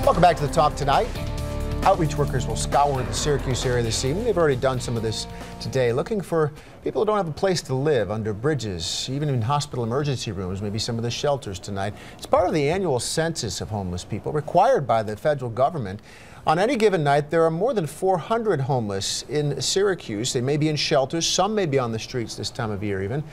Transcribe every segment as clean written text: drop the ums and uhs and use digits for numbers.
Welcome back to the talk tonight. Outreach workers will scour the Syracuse area this evening. They've already done some of this today, looking for people who don't have a place to live, under bridges, even in hospital emergency rooms, maybe some of the shelters tonight. It's part of the annual census of homeless people required by the federal government. On any given night, there are more than 400 homeless in Syracuse. They may be in shelters, some may be on the streets this time of year even.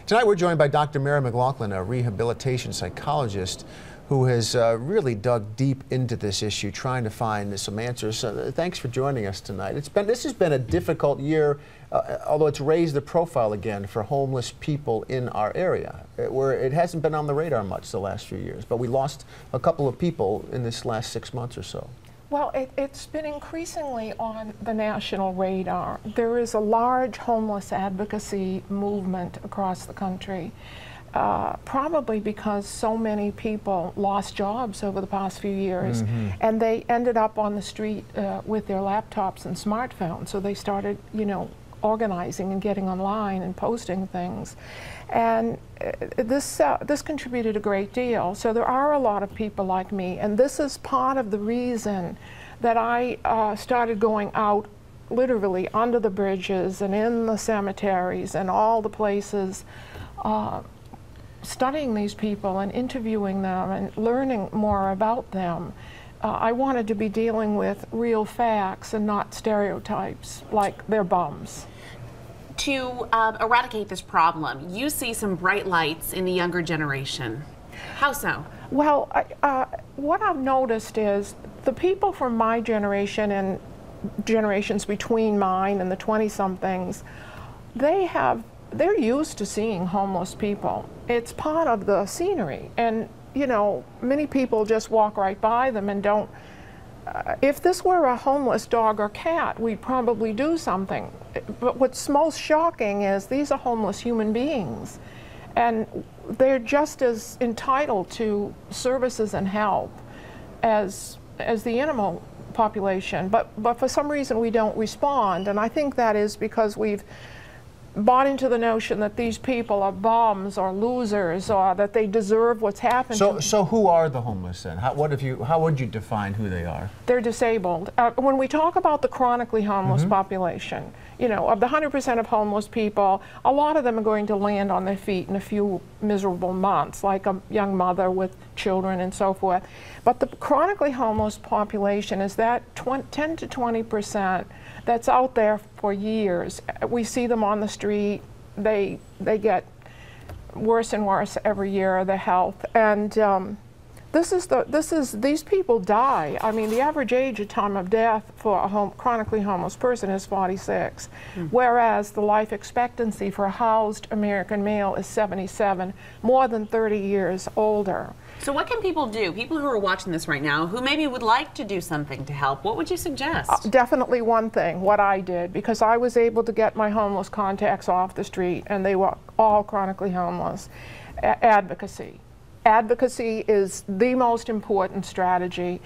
Tonight we're joined by Dr. Mary McLaughlin, a rehabilitation psychologist who has really dug deep into this issue, trying to find some answers. Thanks for joining us tonight. This has been a difficult year, although it's raised the profile again for homeless people in our area, where it hasn't been on the radar much the last few years. But we lost a couple of people in this last 6 months or so. Well, it's been increasingly on the national radar. There is a large homeless advocacy movement across the country. Probably because so many people lost jobs over the past few years, and they ended up on the street with their laptops and smartphones. So they started, organizing and getting online and posting things, and this contributed a great deal. So there are a lot of people like me, and this is part of the reason that I started going out literally under the bridges and in the cemeteries and all the places, studying these people and interviewing them and learning more about them. I wanted to be dealing with real facts and not stereotypes like they're bums. To eradicate this problem, you see some bright lights in the younger generation. How so? Well, what I've noticed is the people from my generation and generations between mine and the 20-somethings, they're used to seeing homeless people. It's part of the scenery, and many people just walk right by them and don't. If this were a homeless dog or cat, we'd probably do something. But what's most shocking is these are homeless human beings, and they're just as entitled to services and help as the animal population. But for some reason we don't respond, and I think that is because we've bought into the notion that these people are bums or losers, or that they deserve what's happened to them. So who are the homeless then? How would you define who they are? They're disabled. When we talk about the chronically homeless population, of the 100% of homeless people, a lot of them are going to land on their feet in a few miserable months, like a young mother with children and so forth. But the chronically homeless population is that 10 to 20% that's out there for years. We see them on the street. They get worse and worse every year, their health. And these people die. I mean, the average age of time of death for a chronically homeless person is 46, whereas the life expectancy for a housed American male is 77, more than 30 years older. So what can people do? People who are watching this right now who maybe would like to do something to help, what would you suggest? Definitely one thing, what I did, because I was able to get my homeless contacts off the street, and they were all chronically homeless. Advocacy. Advocacy is the most important strategy.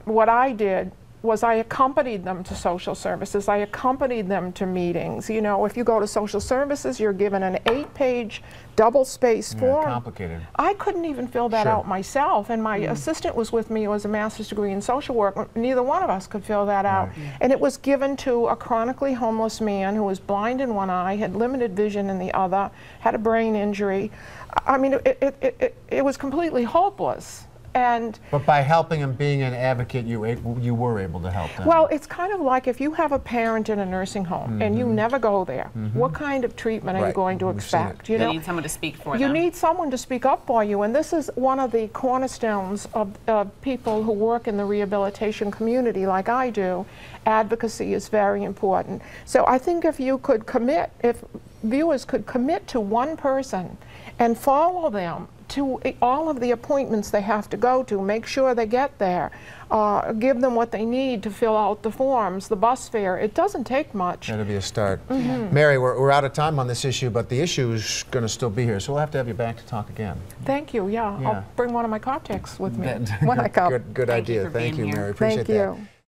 What I did was I accompanied them to social services. I accompanied them to meetings. If you go to social services, you're given an 8-page double-spaced form. Complicated. I couldn't even fill that out myself, and my assistant was with me, who has a master's degree in social work. Neither one of us could fill that out. And it was given to a chronically homeless man who was blind in one eye, had limited vision in the other, had a brain injury. I mean, it was completely hopeless. But by helping him, being an advocate, you were able to help them. Well, it's kind of like if you have a parent in a nursing home and you never go there, what kind of treatment are you going to expect? You need someone to speak for them. You need someone to speak up for you, and this is one of the cornerstones of people who work in the rehabilitation community like I do. Advocacy is very important. So I think if viewers could commit to one person and follow them to all of the appointments they have to go to, make sure they get there, give them what they need to fill out the forms, the bus fare. It doesn't take much. That'll be a start. Mary, we're out of time on this issue, but the issue is going to still be here, so we'll have to have you back to talk again. Thank you. Yeah. I'll bring one of my contacts with me when I come. Good idea. Thank you, Mary. Appreciate that. Thank you.